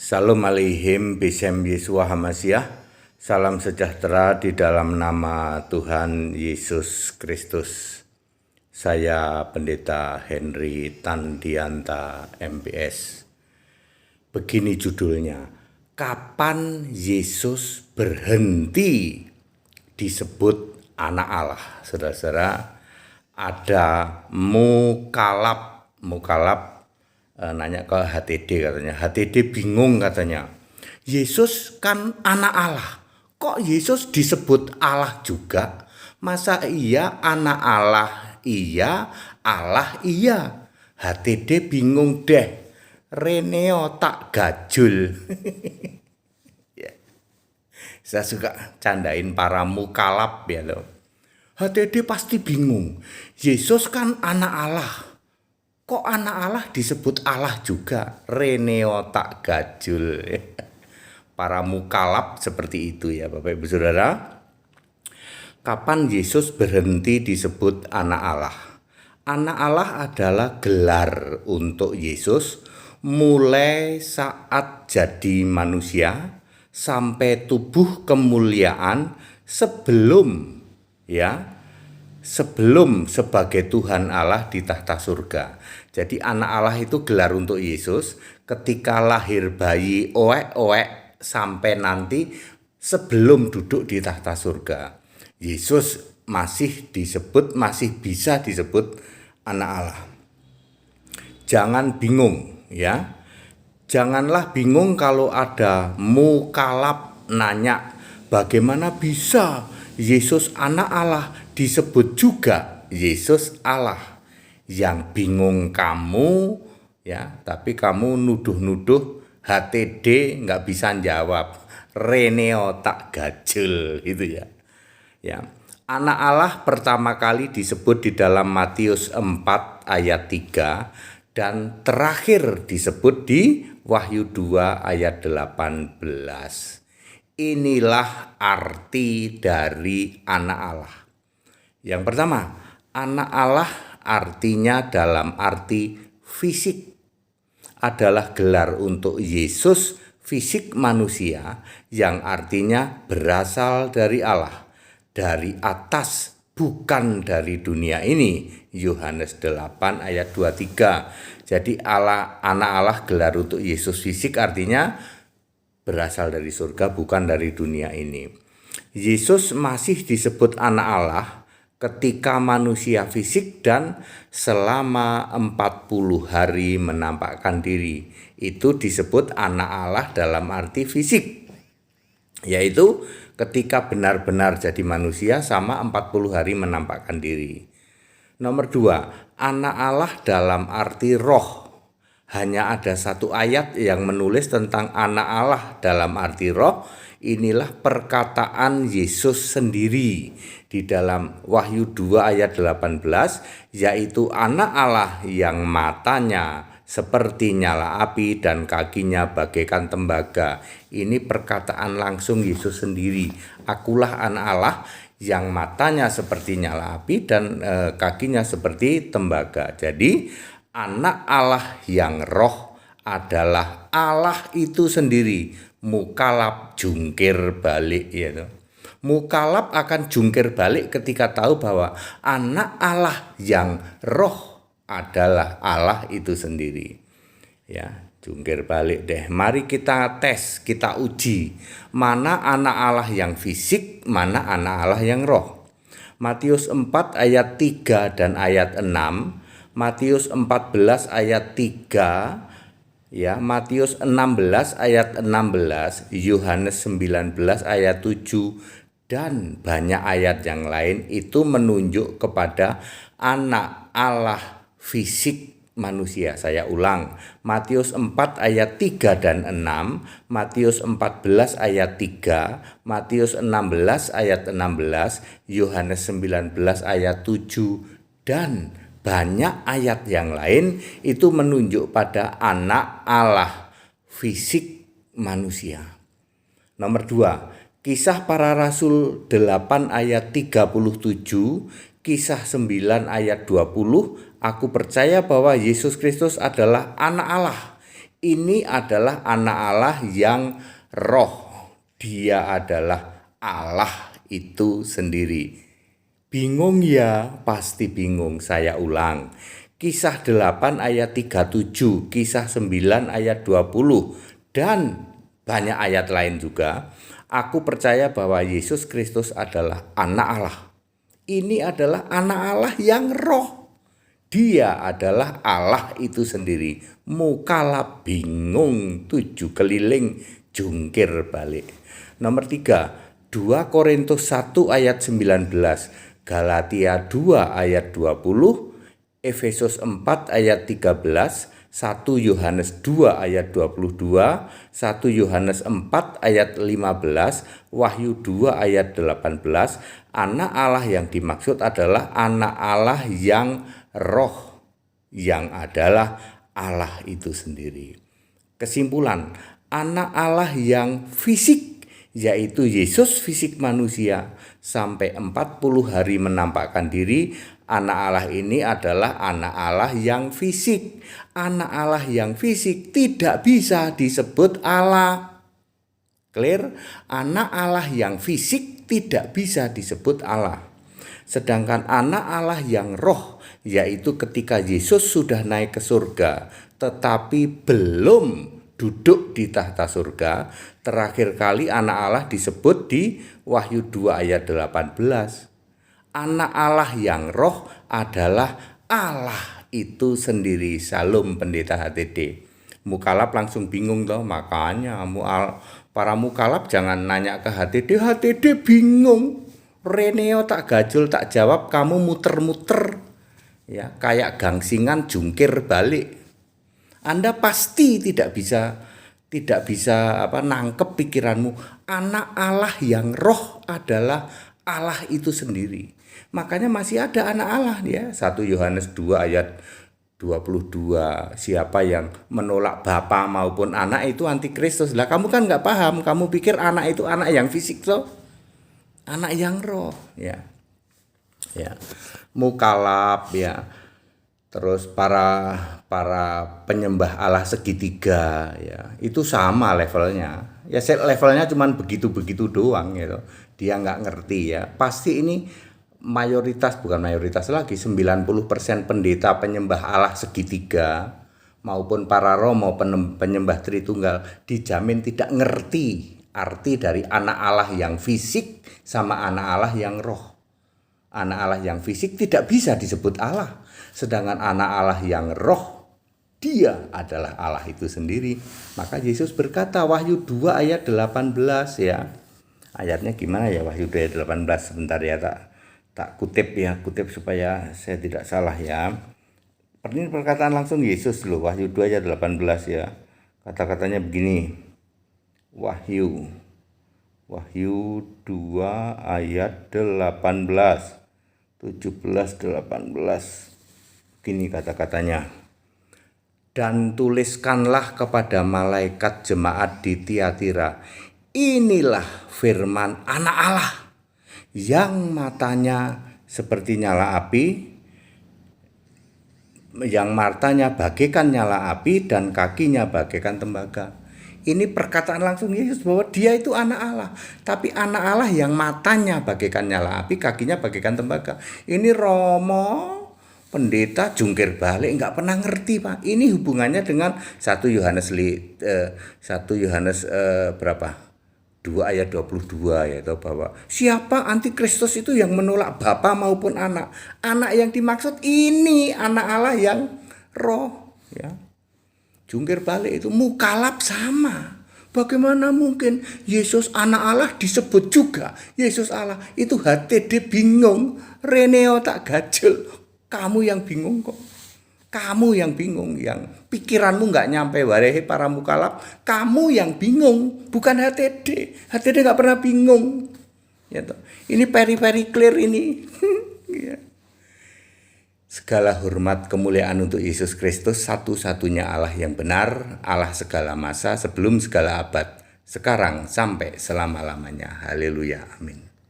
Salam alaihim bisem Yesua Hamasiah. Salam sejahtera di dalam nama Tuhan Yesus Kristus. Saya Pendeta Henry Tandianta MPS. Begini judulnya, kapan Yesus berhenti disebut anak Allah? Saudara-saudara, ada mukalab nanya ke HTD katanya. HTD bingung katanya. Yesus kan anak Allah. Kok Yesus disebut Allah juga? Masa iya anak Allah iya, Allah iya? HTD bingung deh. Reneo tak gajul. Ya. Saya suka candain para mukalab ya loh. HTD pasti bingung. Yesus kan anak Allah. Kok anak Allah disebut Allah juga? Reneo tak gajul. Para mukalab seperti itu ya Bapak Ibu Saudara. Kapan Yesus berhenti disebut anak Allah? Anak Allah adalah gelar untuk Yesus mulai saat jadi manusia sampai tubuh kemuliaan sebelum sebagai Tuhan Allah di tahta surga. Jadi anak Allah itu gelar untuk Yesus ketika lahir bayi oek-oek sampai nanti sebelum duduk di tahta surga. Yesus masih bisa disebut anak Allah. Jangan bingung ya. Janganlah bingung kalau ada mukalab nanya bagaimana bisa Yesus anak Allah disebut juga Yesus Allah. Yang bingung kamu ya, tapi kamu nuduh-nuduh HTD nggak bisa jawab. Reneo tak gajul gitu ya. Ya. Anak Allah pertama kali disebut di dalam Matius 4 ayat 3 dan terakhir disebut di Wahyu 2 ayat 18. Inilah arti dari anak Allah. Yang pertama, anak Allah artinya dalam arti fisik. Adalah gelar untuk Yesus fisik manusia yang artinya berasal dari Allah. Dari atas, bukan dari dunia ini. Yohanes 8 ayat 23. Jadi anak Allah gelar untuk Yesus fisik artinya berasal dari surga, bukan dari dunia ini. Yesus masih disebut anak Allah ketika manusia fisik dan selama 40 hari menampakkan diri. Itu disebut anak Allah dalam arti fisik. Yaitu ketika benar-benar jadi manusia sama 40 hari menampakkan diri. Nomor 2, anak Allah dalam arti roh. Hanya ada satu ayat yang menulis tentang anak Allah dalam arti roh. Inilah perkataan Yesus sendiri di dalam Wahyu 2 ayat 18, yaitu anak Allah yang matanya seperti nyala api dan kakinya bagaikan tembaga. Ini perkataan langsung Yesus sendiri. Akulah anak Allah yang matanya seperti nyala api dan kakinya seperti tembaga. Jadi anak Allah yang roh adalah Allah itu sendiri. Mukalab jungkir balik ya. Mukalab akan jungkir balik ketika tahu bahwa anak Allah yang roh adalah Allah itu sendiri. Ya, jungkir balik deh. Mari kita tes, kita uji. Mana anak Allah yang fisik, mana anak Allah yang roh. Matius 4 ayat 3 dan ayat 6. Matius 14 ayat 3. Ya, Matius 16 ayat 16, Yohanes 19 ayat 7 dan banyak ayat yang lain itu menunjuk kepada anak Allah fisik manusia. Saya ulang, Matius 4 ayat 3 dan 6, Matius 14 ayat 3, Matius 16 ayat 16, Yohanes 19 ayat 7 dan banyak ayat yang lain itu menunjuk pada anak Allah fisik manusia. Nomor 2, Kisah Para Rasul 8 ayat 37, Kisah 9 ayat 20, aku percaya bahwa Yesus Kristus adalah anak Allah. Ini adalah anak Allah yang roh. Dia adalah Allah itu sendiri. Bingung ya? Pasti bingung. Saya ulang. Kisah 8 ayat 37, Kisah 9 ayat 20, dan banyak ayat lain juga. Aku percaya bahwa Yesus Kristus adalah anak Allah. Ini adalah anak Allah yang roh. Dia adalah Allah itu sendiri. Mukalap, bingung, 7 keliling, jungkir balik. Nomor 3, 2 Korintus 1 ayat 19, Galatia 2 ayat 20, Efesus 4 ayat 13, 1 Yohanes 2 ayat 22, 1 Yohanes 4 ayat 15, Wahyu 2 ayat 18. Anak Allah yang dimaksud adalah anak Allah yang roh, yang adalah Allah itu sendiri. Kesimpulan, anak Allah yang fisik, yaitu Yesus fisik manusia, sampai 40 hari menampakkan diri. Anak Allah ini adalah anak Allah yang fisik. Anak Allah yang fisik tidak bisa disebut Allah. Clear? Anak Allah yang fisik tidak bisa disebut Allah. Sedangkan anak Allah yang roh, yaitu ketika Yesus sudah naik ke surga, tetapi belum duduk di tahta surga, terakhir kali anak Allah disebut di Wahyu 2 ayat 18. Anak Allah yang roh adalah Allah itu sendiri. Salam Pendeta HTD. Mukalap langsung bingung toh, makanya para mukalap jangan nanya ke HTD. HTD bingung. Reneo tak gajul tak jawab, kamu muter-muter. Ya, kayak gangsingan jungkir balik. Anda pasti tidak bisa nangkep pikiranmu. Anak Allah yang roh adalah Allah itu sendiri. Makanya masih ada anak Allah ya. 1 Yohanes 2 ayat 22. Siapa yang menolak Bapa maupun anak itu antikristus. Lah kamu kan nggak paham. Kamu pikir anak itu anak yang fisik toh. Anak yang roh ya. Ya. Mukalap ya. Terus para penyembah Allah segitiga ya, itu sama levelnya. Ya levelnya cuman begitu-begitu doang gitu. Dia nggak ngerti ya. Pasti ini bukan mayoritas lagi, 90% pendeta penyembah Allah segitiga maupun para romo penyembah Tritunggal dijamin tidak ngerti arti dari anak Allah yang fisik sama anak Allah yang roh. Anak Allah yang fisik tidak bisa disebut Allah. Sedangkan anak Allah yang roh, dia adalah Allah itu sendiri. Maka Yesus berkata, Wahyu 2 ayat 18 ya. Ayatnya gimana ya Wahyu 2 ayat 18? Sebentar ya, tak kutip supaya saya tidak salah ya. Ini perkataan langsung Yesus loh, Wahyu 2 ayat 18 ya. Kata-katanya begini. Wahyu 2 ayat 18. 17-18. Gini kata-katanya. Dan tuliskanlah kepada malaikat jemaat di Tiatira. Inilah firman anak Allah yang matanya seperti nyala api, yang matanya bagaikan nyala api dan kakinya bagaikan tembaga. Ini perkataan langsung Yesus bahwa dia itu anak Allah. Tapi anak Allah yang matanya bagaikan nyala api, kakinya bagaikan tembaga. Ini Romo, pendeta jungkir balik, nggak pernah ngerti Pak. Ini hubungannya dengan 1 Yohanes berapa? 2 ayat 22 yaitu bahwa siapa antikristus itu yang menolak Bapa maupun anak. Anak yang dimaksud ini anak Allah yang roh ya. Jungkir balik itu mukalap sama. Bagaimana mungkin Yesus anak Allah disebut juga Yesus Allah? Itu HTD bingung. Reneo tak gajul. Kamu yang bingung kok. Kamu yang bingung, yang pikiranmu nggak nyampe warehe para mukalap. Kamu yang bingung, bukan HTD. HTD nggak pernah bingung. Ya toh. Ini very clear ini. Ya. Segala hormat kemuliaan untuk Yesus Kristus, satu-satunya Allah yang benar, Allah segala masa, sebelum segala abad, sekarang sampai selama-lamanya. Haleluya, amin.